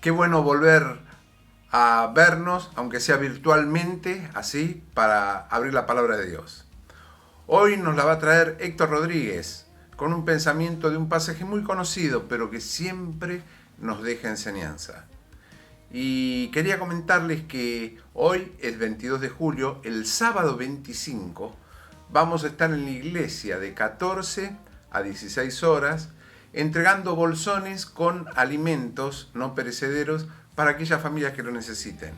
Qué bueno volver a vernos, aunque sea virtualmente, así, para abrir la palabra de Dios. Hoy nos la va a traer Héctor Rodríguez, con un pensamiento de un pasaje muy conocido, pero que siempre nos deja enseñanza. Y quería comentarles que hoy es 22 de julio, el sábado 25, vamos a estar en la iglesia de 14 a 16 horas, entregando bolsones con alimentos no perecederos para aquellas familias que lo necesiten.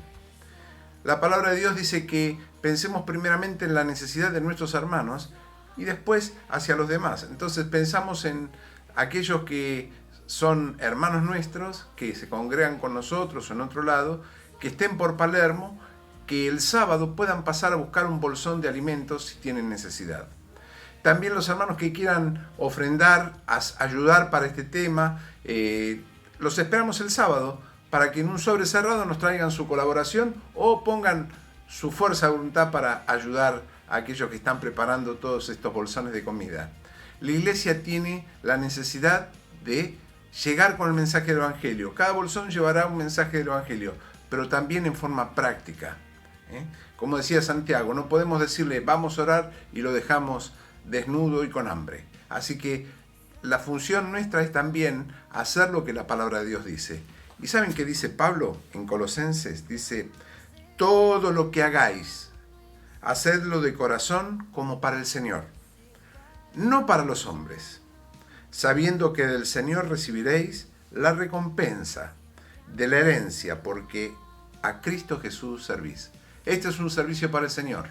La palabra de Dios dice que pensemos primeramente en la necesidad de nuestros hermanos y después hacia los demás. Entonces pensamos en aquellos que son hermanos nuestros, que se congregan con nosotros o en otro lado, que estén por Palermo, que el sábado puedan pasar a buscar un bolsón de alimentos si tienen necesidad. También los hermanos que quieran ofrendar, ayudar para este tema, los esperamos el sábado para que en un sobre cerrado nos traigan su colaboración o pongan su fuerza de voluntad para ayudar a aquellos que están preparando todos estos bolsones de comida. La iglesia tiene la necesidad de llegar con el mensaje del Evangelio. Cada bolsón llevará un mensaje del Evangelio, pero también en forma práctica. Como decía Santiago, no podemos decirle vamos a orar y lo dejamos desnudo y con hambre. Así que la función nuestra es también hacer lo que la palabra de Dios dice. ¿Y saben qué dice Pablo en Colosenses? Dice, todo lo que hagáis, hacedlo de corazón como para el Señor, no para los hombres, sabiendo que del Señor recibiréis la recompensa de la herencia, porque a Cristo Jesús servís. Este es un servicio para el Señor.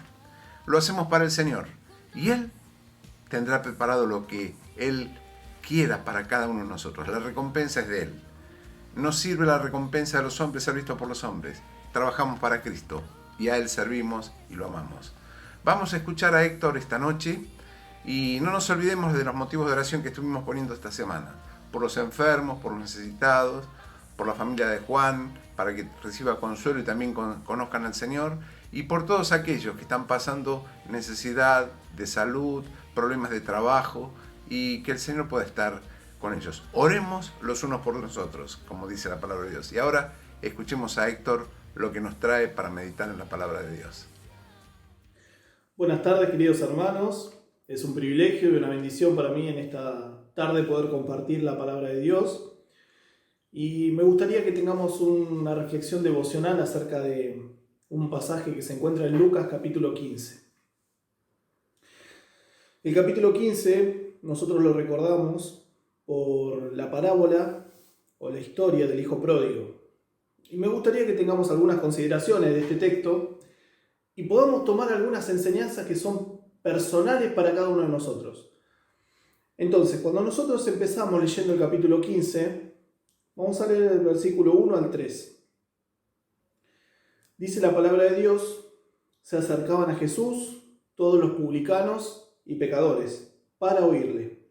Lo hacemos para el Señor. Y Él tendrá preparado lo que Él quiera para cada uno de nosotros. La recompensa es de Él. No sirve la recompensa de los hombres ser visto por los hombres. Trabajamos para Cristo y a Él servimos y lo amamos. Vamos a escuchar a Héctor esta noche y no nos olvidemos de los motivos de oración que estuvimos poniendo esta semana. Por los enfermos, por los necesitados, por la familia de Juan, para que reciba consuelo y también conozcan al Señor, y por todos aquellos que están pasando necesidad de salud, problemas de trabajo, y que el Señor pueda estar con ellos. Oremos los unos por los otros, como dice la palabra de Dios. Y ahora escuchemos a Héctor lo que nos trae para meditar en la palabra de Dios. Buenas tardes, queridos hermanos. Es un privilegio y una bendición para mí en esta tarde poder compartir la palabra de Dios. Y me gustaría que tengamos una reflexión devocional acerca de un pasaje que se encuentra en Lucas capítulo 15. El capítulo 15 nosotros lo recordamos por la parábola o la historia del hijo pródigo. Y me gustaría que tengamos algunas consideraciones de este texto y podamos tomar algunas enseñanzas que son personales para cada uno de nosotros. Entonces, cuando nosotros empezamos leyendo el capítulo 15, vamos a leer el versículo 1 al 3. Dice la palabra de Dios, se acercaban a Jesús todos los publicanos y pecadores para oírle.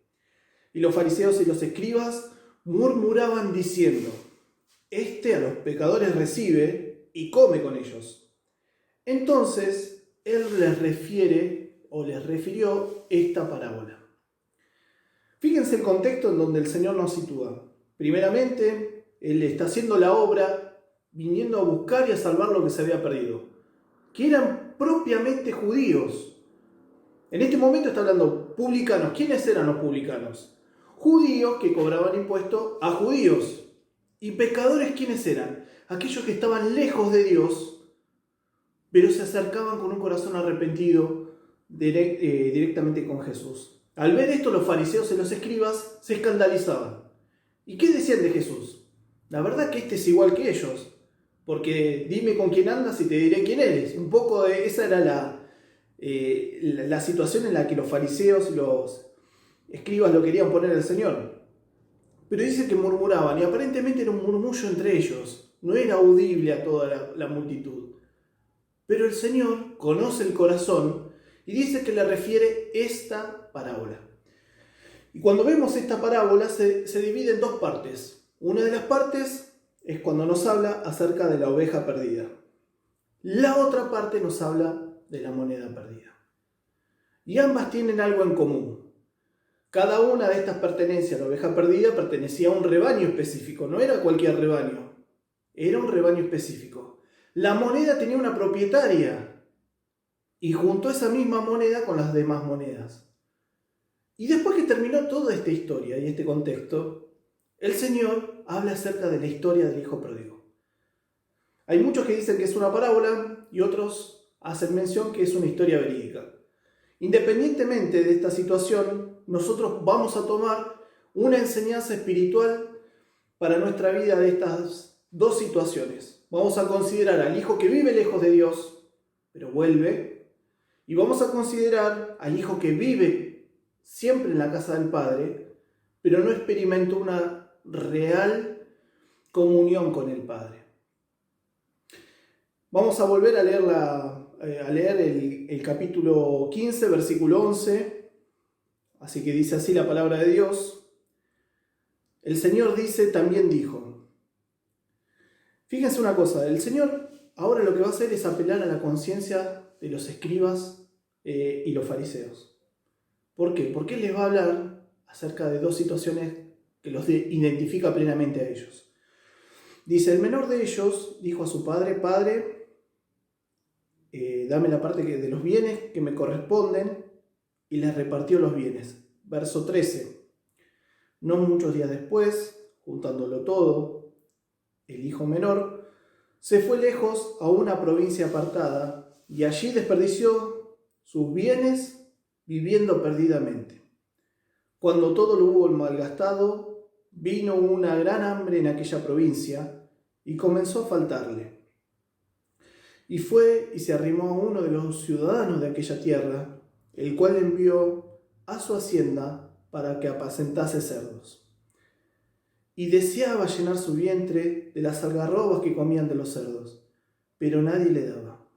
Y los fariseos y los escribas murmuraban diciendo, este a los pecadores recibe y come con ellos. Entonces, él les refirió esta parábola. Fíjense el contexto en donde el Señor nos sitúa. Primeramente, Él está haciendo la obra, viniendo a buscar y a salvar lo que se había perdido, que eran propiamente judíos. En este momento está hablando publicanos. ¿Quiénes eran los publicanos? Judíos que cobraban impuestos a judíos. ¿Y pecadores quiénes eran? Aquellos que estaban lejos de Dios, pero se acercaban con un corazón arrepentido directamente con Jesús. Al ver esto, los fariseos y los escribas se escandalizaban. ¿Y qué decían de Jesús? La verdad que este es igual que ellos, porque dime con quién andas y te diré quién eres. Un poco de esa era la situación en la que los fariseos y los escribas lo querían poner al Señor. Pero dice que murmuraban, y aparentemente era un murmullo entre ellos. No era audible a toda la multitud. Pero el Señor conoce el corazón y dice que le refiere esta parábola. Y cuando vemos esta parábola se divide en dos partes. Una de las partes es cuando nos habla acerca de la oveja perdida. La otra parte nos habla de la moneda perdida. Y ambas tienen algo en común. Cada una de estas pertenencias, la oveja perdida pertenecía a un rebaño específico, no era cualquier rebaño. Era un rebaño específico. La moneda tenía una propietaria y juntó esa misma moneda con las demás monedas. Y después que terminó toda esta historia y este contexto, el Señor habla acerca de la historia del hijo pródigo. Hay muchos que dicen que es una parábola y otros hacen mención que es una historia verídica. Independientemente de esta situación, nosotros vamos a tomar una enseñanza espiritual para nuestra vida de estas dos situaciones. Vamos a considerar al hijo que vive lejos de Dios, pero vuelve, y vamos a considerar al hijo que vive siempre en la casa del Padre, pero no experimentó una real comunión con el Padre. Vamos a volver a leer el capítulo 15, versículo 11. Así que dice así la palabra de Dios. El Señor dice, también dijo. Fíjense una cosa, el Señor ahora lo que va a hacer es apelar a la conciencia de los escribas y los fariseos. ¿Por qué? Porque Él les va a hablar acerca de dos situaciones que los identifica plenamente a ellos. Dice, el menor de ellos dijo a su padre, Padre, dame la parte de los bienes que me corresponden, y les repartió los bienes. Verso 13. No muchos días después, juntándolo todo, el hijo menor se fue lejos a una provincia apartada y allí desperdició sus bienes viviendo perdidamente. Cuando todo lo hubo malgastado, vino una gran hambre en aquella provincia y comenzó a faltarle. Y fue y se arrimó a uno de los ciudadanos de aquella tierra, el cual envió a su hacienda para que apacentase cerdos. Y deseaba llenar su vientre de las algarrobas que comían de los cerdos, pero nadie le daba.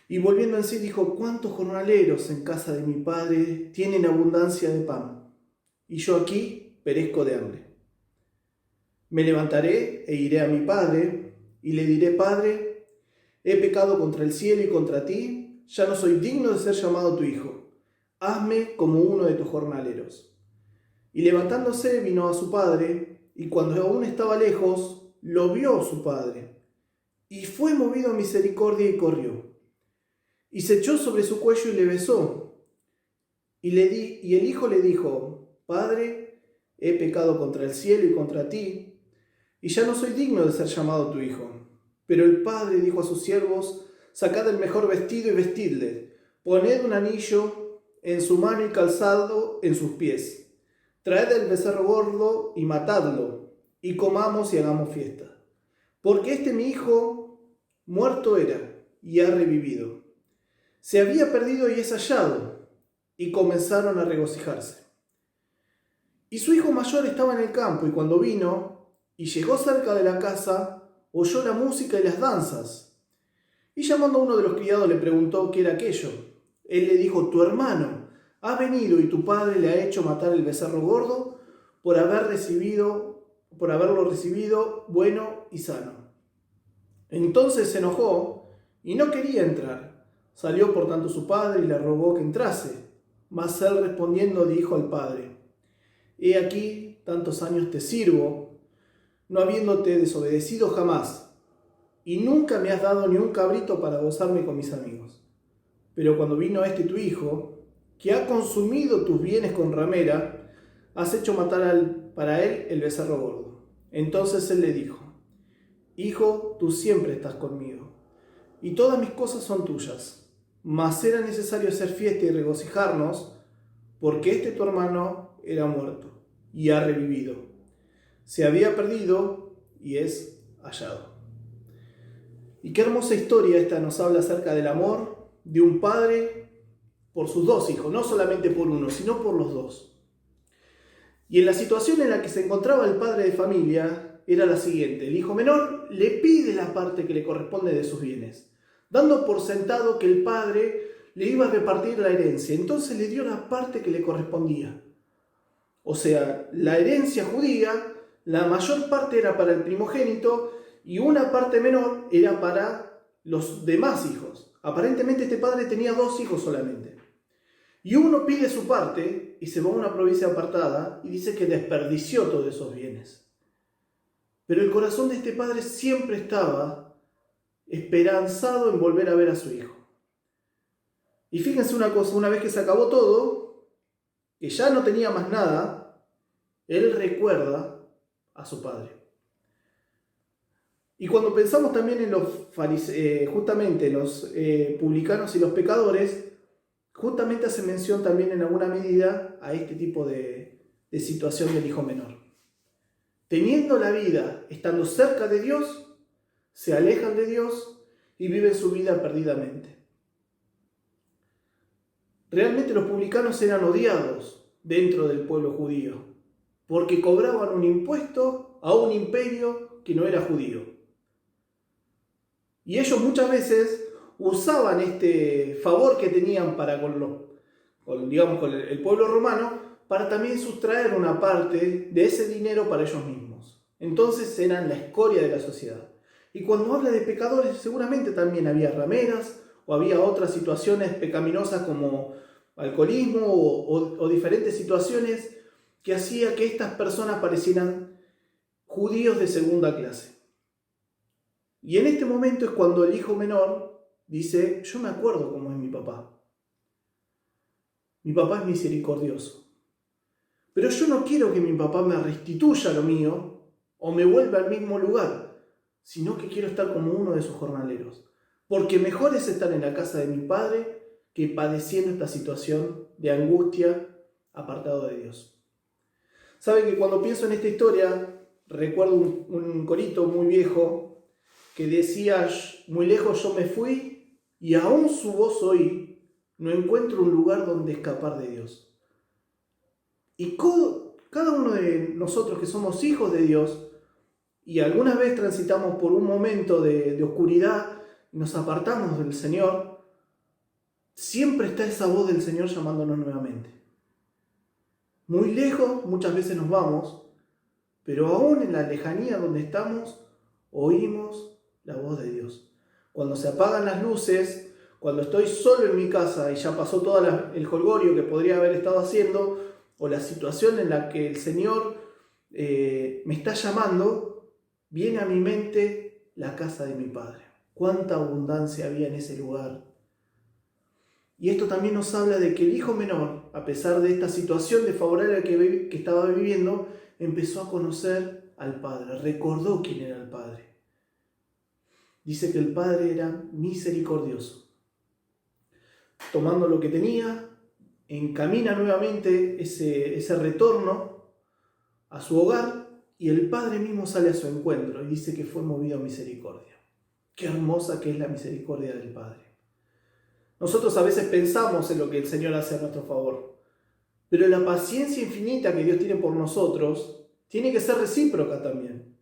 Y volviendo en sí dijo, ¿cuántos jornaleros en casa de mi padre tienen abundancia de pan? Y yo aquí perezco de hambre. Me levantaré e iré a mi padre, y le diré, Padre, he pecado contra el cielo y contra ti, ya no soy digno de ser llamado tu hijo. Hazme como uno de tus jornaleros. Y levantándose vino a su padre, y cuando aún estaba lejos, lo vio su padre, y fue movido a misericordia y corrió. Y se echó sobre su cuello y le besó. Y el hijo le dijo, Padre, he pecado contra el cielo y contra ti, y ya no soy digno de ser llamado tu hijo. Pero el padre dijo a sus siervos, sacad el mejor vestido y vestidle, poned un anillo en su mano y calzado en sus pies. Traed el becerro gordo y matadlo, y comamos y hagamos fiesta. Porque este mi hijo muerto era y ha revivido. Se había perdido y es hallado, y comenzaron a regocijarse. Y su hijo mayor estaba en el campo, y cuando vino y llegó cerca de la casa, oyó la música y las danzas. Y llamando a uno de los criados le preguntó qué era aquello. Él le dijo, tu hermano ha venido y tu padre le ha hecho matar el becerro gordo por haberlo recibido bueno y sano. Entonces se enojó y no quería entrar. Salió por tanto su padre y le rogó que entrase. Mas él respondiendo dijo al padre, he aquí tantos años te sirvo, no habiéndote desobedecido jamás, y nunca me has dado ni un cabrito para gozarme con mis amigos. Pero cuando vino este tu hijo, que ha consumido tus bienes con ramera, has hecho matar para él el becerro gordo. Entonces él le dijo, hijo, tú siempre estás conmigo, y todas mis cosas son tuyas. Mas era necesario hacer fiesta y regocijarnos, porque este tu hermano era muerto y ha revivido. Se había perdido y es hallado. Y qué hermosa historia esta nos habla acerca del amor de un padre por sus dos hijos, no solamente por uno, sino por los dos. Y en la situación en la que se encontraba el padre de familia era la siguiente. El hijo menor le pide la parte que le corresponde de sus bienes, dando por sentado que el padre le iba a repartir la herencia. Entonces le dio la parte que le correspondía. O sea, la herencia judía, la mayor parte era para el primogénito y una parte menor era para los demás hijos. Aparentemente este padre tenía 2 hijos solamente. Y uno pide su parte y se va a una provincia apartada y dice que desperdició todos esos bienes. Pero el corazón de este padre siempre estaba esperanzado en volver a ver a su hijo. Y fíjense una cosa, una vez que se acabó todo, que ya no tenía más nada, él recuerda a su padre. Y cuando pensamos también en los justamente en los publicanos y los pecadores, justamente hace mención también en alguna medida a este tipo de situación del hijo menor. Teniendo la vida, estando cerca de Dios, se alejan de Dios y viven su vida perdidamente. Realmente los publicanos eran odiados dentro del pueblo judío, porque cobraban un impuesto a un imperio que no era judío. Y ellos muchas veces usaban este favor que tenían para con el pueblo romano para también sustraer una parte de ese dinero para ellos mismos. Entonces eran la escoria de la sociedad. Y cuando habla de pecadores, seguramente también había rameras o había otras situaciones pecaminosas como alcoholismo o diferentes situaciones que hacía que estas personas parecieran judíos de segunda clase. Y en este momento es cuando el hijo menor dice, yo me acuerdo cómo es mi papá. Mi papá es misericordioso. Pero yo no quiero que mi papá me restituya lo mío o me vuelva al mismo lugar, sino que quiero estar como uno de sus jornaleros. Porque mejor es estar en la casa de mi padre que padeciendo esta situación de angustia apartado de Dios. Saben que cuando pienso en esta historia, recuerdo un corito muy viejo que decía, muy lejos yo me fui y aún su voz oí, no encuentro un lugar donde escapar de Dios. Y cada uno de nosotros que somos hijos de Dios y alguna vez transitamos por un momento de oscuridad, nos apartamos del Señor, siempre está esa voz del Señor llamándonos nuevamente. Muy lejos muchas veces nos vamos, pero aún en la lejanía donde estamos, oímos la voz de Dios. Cuando se apagan las luces, cuando estoy solo en mi casa y ya pasó todo el jolgorio que podría haber estado haciendo, o la situación en la que el Señor me está llamando, viene a mi mente la casa de mi Padre. Cuánta abundancia había en ese lugar. Y esto también nos habla de que el hijo menor, a pesar de esta situación desfavorable que estaba viviendo, empezó a conocer al Padre, recordó quién era el Padre. Dice que el Padre era misericordioso. Tomando lo que tenía, encamina nuevamente ese retorno a su hogar y el Padre mismo sale a su encuentro y dice que fue movido a misericordia. Qué hermosa que es la misericordia del Padre. Nosotros a veces pensamos en lo que el Señor hace a nuestro favor, pero la paciencia infinita que Dios tiene por nosotros tiene que ser recíproca también.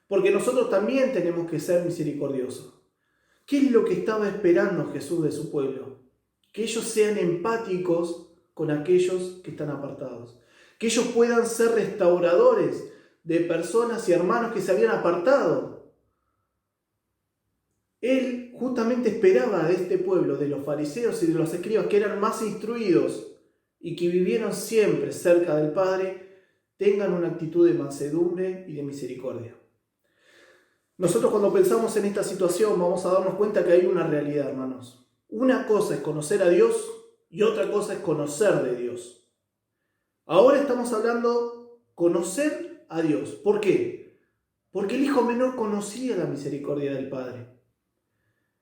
Porque nosotros también tenemos que ser misericordiosos. ¿Qué es lo que estaba esperando Jesús de su pueblo? Que ellos sean empáticos con aquellos que están apartados. Que ellos puedan ser restauradores de personas y hermanos que se habían apartado. Él justamente esperaba de este pueblo, de los fariseos y de los escribas, que eran más instruidos y que vivieron siempre cerca del Padre, tengan una actitud de mansedumbre y de misericordia. Nosotros cuando pensamos en esta situación vamos a darnos cuenta que hay una realidad, hermanos. Una cosa es conocer a Dios y otra cosa es conocer de Dios. Ahora estamos hablando conocer a Dios. ¿Por qué? Porque el hijo menor conocía la misericordia del Padre.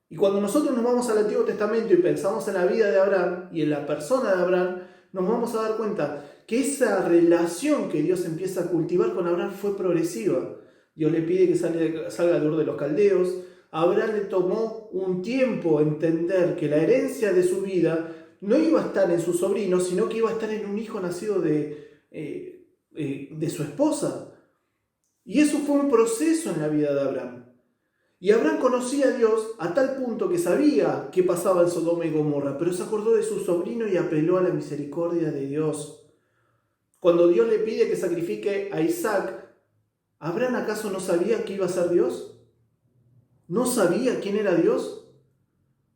Y cuando nosotros nos vamos al Antiguo Testamento y pensamos en la vida de Abraham y en la persona de Abraham, nos vamos a dar cuenta que esa relación que Dios empieza a cultivar con Abraham fue progresiva. Dios le pide que salga de Ur de los Caldeos. A Abraham le tomó un tiempo entender que la herencia de su vida no iba a estar en su sobrino, sino que iba a estar en un hijo nacido de su esposa. Y eso fue un proceso en la vida de Abraham. Y Abraham conocía a Dios a tal punto que sabía qué pasaba en Sodoma y Gomorra, pero se acordó de su sobrino y apeló a la misericordia de Dios. Cuando Dios le pide que sacrifique a Isaac, ¿Abraham acaso no sabía que iba a ser Dios? ¿No sabía quién era Dios?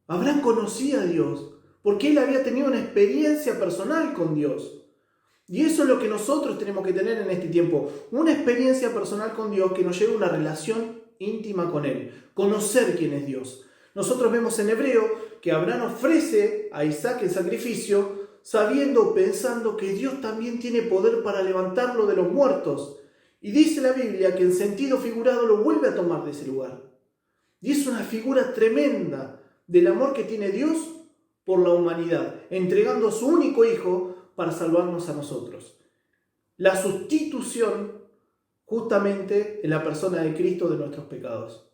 Abraham conocía a Dios, porque él había tenido una experiencia personal con Dios. Y eso es lo que nosotros tenemos que tener en este tiempo. Una experiencia personal con Dios que nos lleve a una relación íntima con Él. Conocer quién es Dios. Nosotros vemos en Hebreo que Abraham ofrece a Isaac el sacrificio sabiendo, pensando que Dios también tiene poder para levantarlo de los muertos. Y dice la Biblia que en sentido figurado lo vuelve a tomar de ese lugar. Y es una figura tremenda del amor que tiene Dios por la humanidad, entregando a su único hijo para salvarnos a nosotros. La sustitución justamente en la persona de Cristo de nuestros pecados.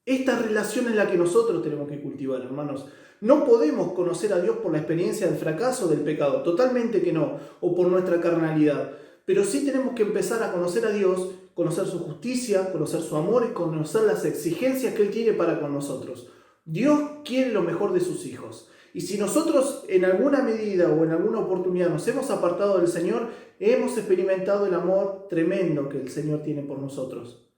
Esta relación es la que nosotros tenemos que cultivar, hermanos. No podemos conocer a Dios por la experiencia del fracaso del pecado, totalmente que no, o por nuestra carnalidad. Pero sí tenemos que empezar a conocer a Dios, conocer su justicia, conocer su amor y conocer las exigencias que Él tiene para con nosotros. Dios quiere lo mejor de sus hijos. Y si nosotros en alguna medida o en alguna oportunidad nos hemos apartado del Señor, hemos experimentado el amor tremendo que el Señor tiene por nosotros.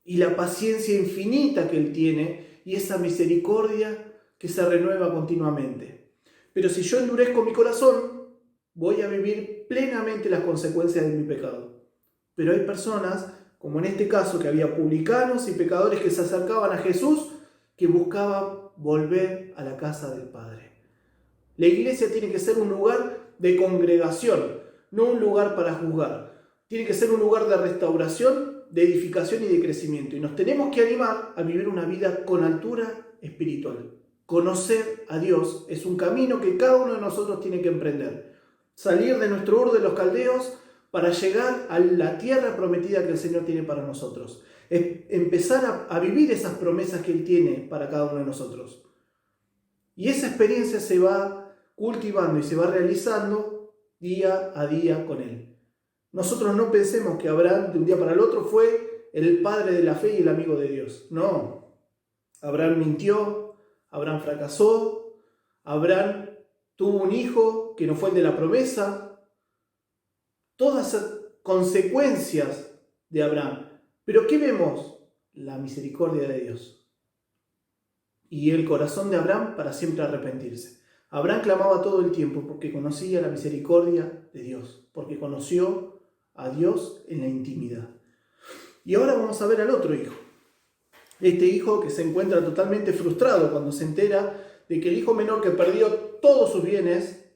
Y la paciencia infinita que Él tiene y esa misericordia que se renueva continuamente. Pero si yo endurezco mi corazón, voy a vivir plenamente las consecuencias de mi pecado. Pero hay personas, como en este caso, que había publicanos y pecadores que se acercaban a Jesús, que buscaban volver a la casa del Padre. La iglesia tiene que ser un lugar de congregación, no un lugar para juzgar. Tiene que ser un lugar de restauración, de edificación y de crecimiento. Y nos tenemos que animar a vivir una vida con altura espiritual. Conocer a Dios es un camino que cada uno de nosotros tiene que emprender. Salir de nuestro Ur de los Caldeos para llegar a la tierra prometida que el Señor tiene para nosotros. Es empezar a vivir esas promesas que Él tiene para cada uno de nosotros. Y esa experiencia se va cultivando y se va realizando día a día con Él. Nosotros no pensemos que Abraham de un día para el otro fue el padre de la fe y el amigo de Dios. No. Abraham mintió, Abraham fracasó, Abraham tuvo un hijo que no fue el de la promesa. Todas esas consecuencias de Abraham. Pero ¿qué vemos? La misericordia de Dios. Y el corazón de Abraham para siempre arrepentirse. Abraham clamaba todo el tiempo porque conocía la misericordia de Dios, porque conoció a Dios en la intimidad. Y ahora vamos a ver al otro hijo. Este hijo que se encuentra totalmente frustrado cuando se entera de que el hijo menor que perdió todos sus bienes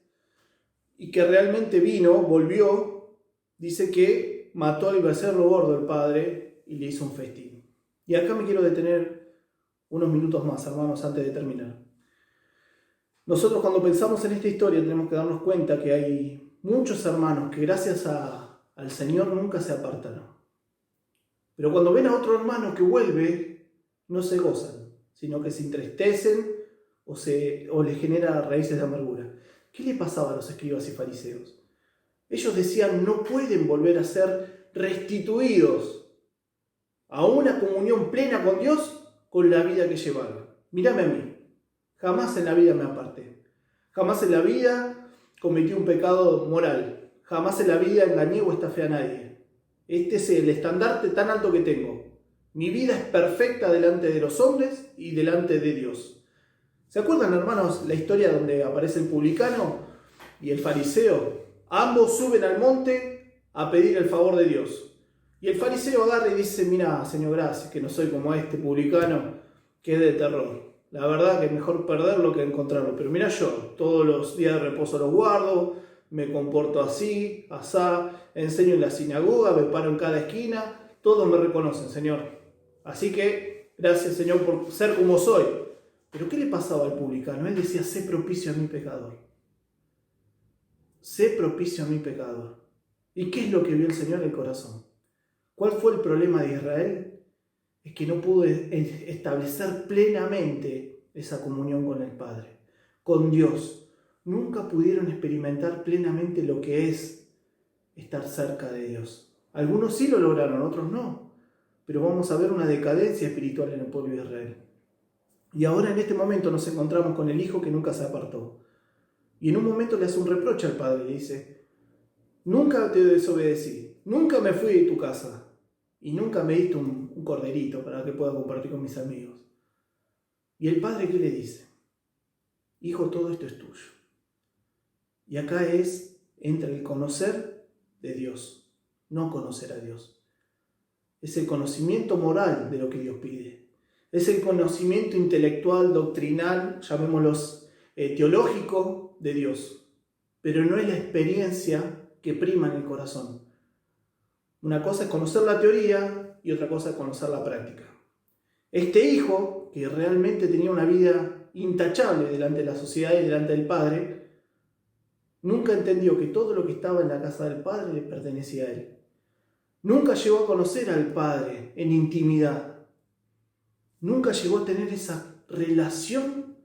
y que realmente volvió, dice que mató al becerro gordo del padre y le hizo un festín. Y acá me quiero detener unos minutos más, hermanos, antes de terminar. Nosotros cuando pensamos en esta historia tenemos que darnos cuenta que hay muchos hermanos que gracias al Señor nunca se apartan. Pero cuando ven a otro hermano que vuelve, no se gozan, sino que se entristecen o les genera raíces de amargura. ¿Qué le pasaba a los escribas y fariseos? Ellos decían, no pueden volver a ser restituidos a una comunión plena con Dios con la vida que llevaban. Mírame a mí. Jamás en la vida me aparté. Jamás en la vida cometí un pecado moral. Jamás en la vida engañé o estafé a nadie. Este es el estandarte tan alto que tengo. Mi vida es perfecta delante de los hombres y delante de Dios. ¿Se acuerdan, hermanos, la historia donde aparece el publicano y el fariseo? Ambos suben al monte a pedir el favor de Dios. Y el fariseo agarra y dice, mira, Señor, gracias, que no soy como este publicano, que es de terror. La verdad que es mejor perderlo que encontrarlo. Pero mira yo, todos los días de reposo los guardo, me comporto así, asá, enseño en la sinagoga, me paro en cada esquina, todos me reconocen, Señor. Así que, gracias, Señor, por ser como soy. Pero ¿qué le pasaba al publicano? Él decía, sé propicio a mi pecador. Sé propicio a mi pecador. ¿Y qué es lo que vio el Señor en el corazón? ¿Cuál fue el problema de Israel? Es que no pudo establecer plenamente esa comunión con el Padre, con Dios. Nunca pudieron experimentar plenamente lo que es estar cerca de Dios. Algunos sí lo lograron, otros no. Pero vamos a ver una decadencia espiritual en el pueblo de Israel. Y ahora en este momento nos encontramos con el hijo que nunca se apartó. Y en un momento le hace un reproche al padre, le dice, nunca te desobedecí, nunca me fui de tu casa y nunca me diste un corderito para que pueda compartir con mis amigos. Y el padre, ¿qué le dice? Hijo, todo esto es tuyo. Y acá es entre el conocer de Dios, no conocer a Dios. Es el conocimiento moral de lo que Dios pide. Es el conocimiento intelectual, doctrinal, llamémoslo teológico de Dios. Pero no es la experiencia que prima en el corazón. Una cosa es conocer la teoría y otra cosa es conocer la práctica. Este hijo, que realmente tenía una vida intachable delante de la sociedad y delante del padre, nunca entendió que todo lo que estaba en la casa del padre le pertenecía a él. Nunca llegó a conocer al padre en intimidad. Nunca llegó a tener esa relación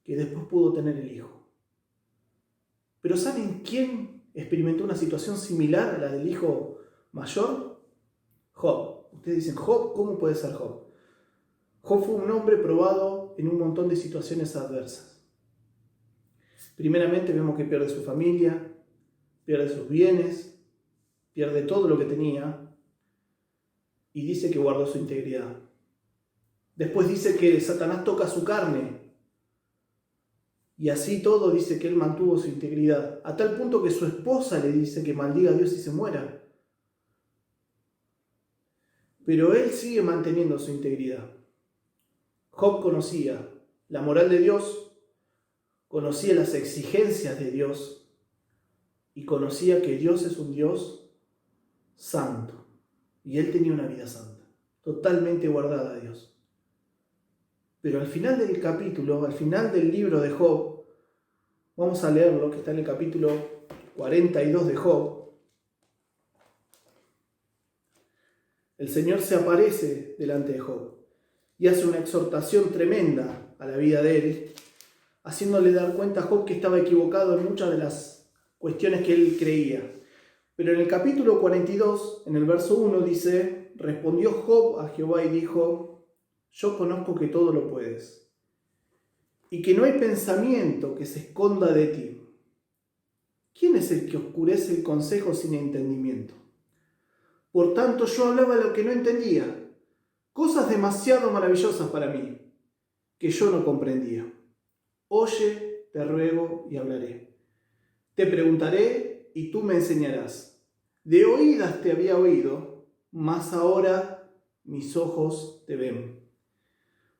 que después pudo tener el hijo. Pero ¿saben quién experimentó una situación similar a la del hijo mayor? Job. Ustedes dicen, Job, ¿cómo puede ser Job? Job fue un hombre probado en un montón de situaciones adversas. Primeramente vemos que pierde su familia, pierde sus bienes, pierde todo lo que tenía y dice que guardó su integridad. Después dice que Satanás toca su carne y así todo dice que él mantuvo su integridad, a tal punto que su esposa le dice que maldiga a Dios y se muera. Pero él sigue manteniendo su integridad. Job conocía la moral de Dios, conocía las exigencias de Dios y conocía que Dios es un Dios santo. Y él tenía una vida santa, totalmente guardada a Dios. Pero al final del capítulo, al final del libro de Job, vamos a leer lo que está en el capítulo 42 de Job. El Señor se aparece delante de Job y hace una exhortación tremenda a la vida de él, haciéndole dar cuenta a Job que estaba equivocado en muchas de las cuestiones que él creía. Pero en el capítulo 42, en el verso 1, dice: respondió Job a Jehová y dijo: yo conozco que todo lo puedes, y que no hay pensamiento que se esconda de ti. ¿Quién es el que oscurece el consejo sin entendimiento? Por tanto, yo hablaba lo que no entendía, cosas demasiado maravillosas para mí, que yo no comprendía. Oye, te ruego y hablaré. Te preguntaré y tú me enseñarás. De oídas te había oído, mas ahora mis ojos te ven.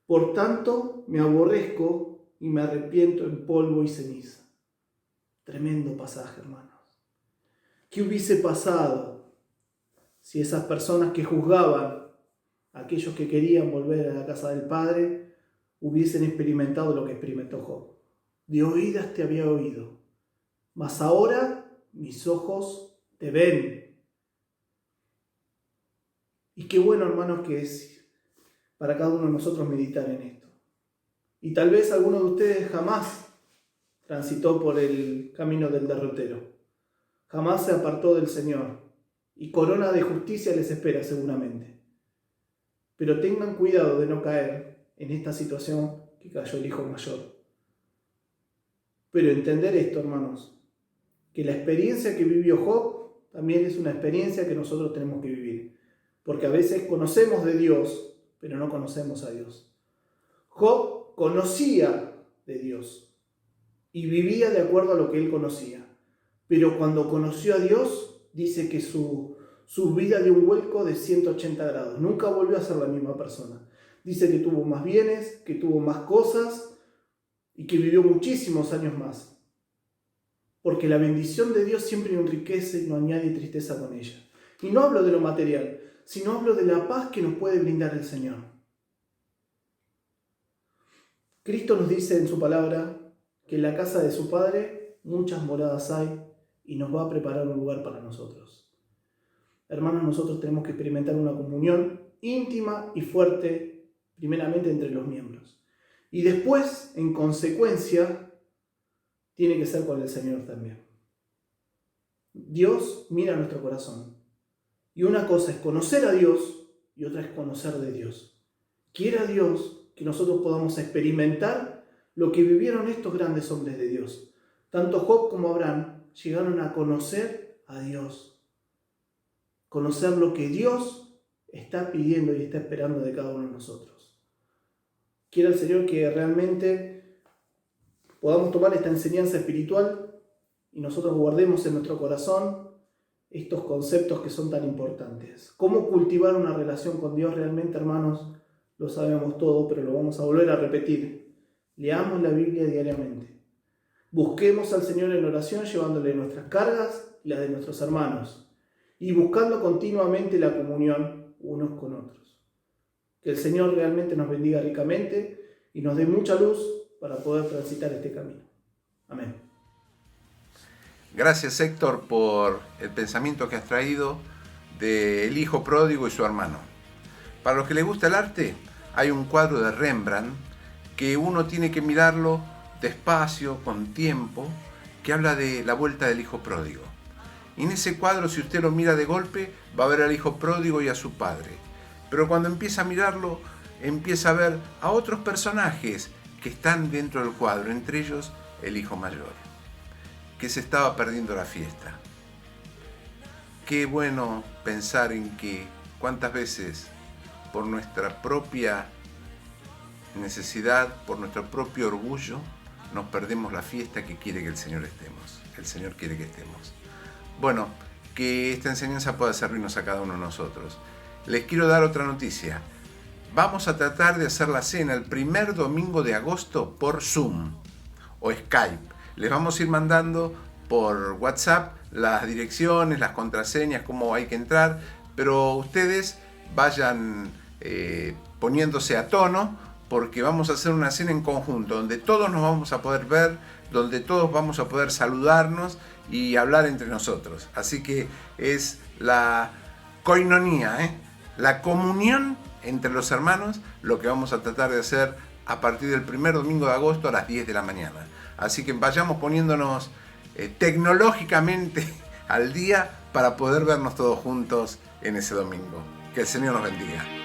Por tanto, me aborrezco y me arrepiento en polvo y ceniza. Tremendo pasaje, hermanos. ¿Qué hubiese pasado si esas personas que juzgaban a aquellos que querían volver a la casa del Padre hubiesen experimentado lo que experimentó Job? De oídas te había oído, mas ahora mis ojos te ven. Y qué bueno, hermanos, que es para cada uno de nosotros meditar en esto. Y tal vez alguno de ustedes jamás transitó por el camino del derrotero, jamás se apartó del Señor, y corona de justicia les espera seguramente. Pero tengan cuidado de no caer en esta situación que cayó el hijo mayor. Pero entender esto, hermanos, que la experiencia que vivió Job también es una experiencia que nosotros tenemos que vivir, porque a veces conocemos de Dios, pero no conocemos a Dios. Job conocía de Dios y vivía de acuerdo a lo que él conocía, pero cuando conoció a Dios, dice que su vida dio un vuelco de 180 grados. Nunca volvió a ser la misma persona. Dice que tuvo más bienes, que tuvo más cosas y que vivió muchísimos años más. Porque la bendición de Dios siempre enriquece y no añade tristeza con ella. Y no hablo de lo material, sino hablo de la paz que nos puede brindar el Señor. Cristo nos dice en su palabra que en la casa de su Padre muchas moradas hay y nos va a preparar un lugar para nosotros. Hermanos, nosotros tenemos que experimentar una comunión íntima y fuerte, primeramente entre los miembros. Y después, en consecuencia, tiene que ser con el Señor también. Dios mira nuestro corazón. Y una cosa es conocer a Dios y otra es conocer de Dios. Quiera Dios que nosotros podamos experimentar lo que vivieron estos grandes hombres de Dios. Tanto Job como Abraham llegaron a conocer a Dios. Conocer lo que Dios está pidiendo y está esperando de cada uno de nosotros. Quiera el Señor que realmente podamos tomar esta enseñanza espiritual y nosotros guardemos en nuestro corazón estos conceptos que son tan importantes. ¿Cómo cultivar una relación con Dios realmente, hermanos? Lo sabemos todo, pero lo vamos a volver a repetir. Leamos la Biblia diariamente. Busquemos al Señor en oración, llevándole nuestras cargas y las de nuestros hermanos, y buscando continuamente la comunión unos con otros. Que el Señor realmente nos bendiga ricamente y nos dé mucha luz para poder transitar este camino. Amén. Gracias, Héctor, por el pensamiento que has traído del hijo pródigo y su hermano. Para los que les gusta el arte, hay un cuadro de Rembrandt que uno tiene que mirarlo despacio, con tiempo, que habla de la vuelta del hijo pródigo. Y en ese cuadro, si usted lo mira de golpe, va a ver al hijo pródigo y a su padre. Pero cuando empieza a mirarlo, empieza a ver a otros personajes que están dentro del cuadro, entre ellos el hijo mayor, que se estaba perdiendo la fiesta. Qué bueno pensar en que cuántas veces por nuestra propia necesidad, por nuestro propio orgullo, nos perdemos la fiesta que quiere que el Señor estemos. El Señor quiere que estemos. Bueno, que esta enseñanza pueda servirnos a cada uno de nosotros. Les quiero dar otra noticia. Vamos a tratar de hacer la cena el primer domingo de agosto por Zoom o Skype. Les vamos a ir mandando por WhatsApp las direcciones, las contraseñas, cómo hay que entrar, pero ustedes vayan poniéndose a tono, porque vamos a hacer una cena en conjunto, donde todos nos vamos a poder ver, donde todos vamos a poder saludarnos y hablar entre nosotros. Así que es la koinonía, la comunión entre los hermanos, lo que vamos a tratar de hacer a partir del primer domingo de agosto a las 10 de la mañana. Así que vayamos poniéndonos tecnológicamente al día para poder vernos todos juntos en ese domingo. Que el Señor nos bendiga.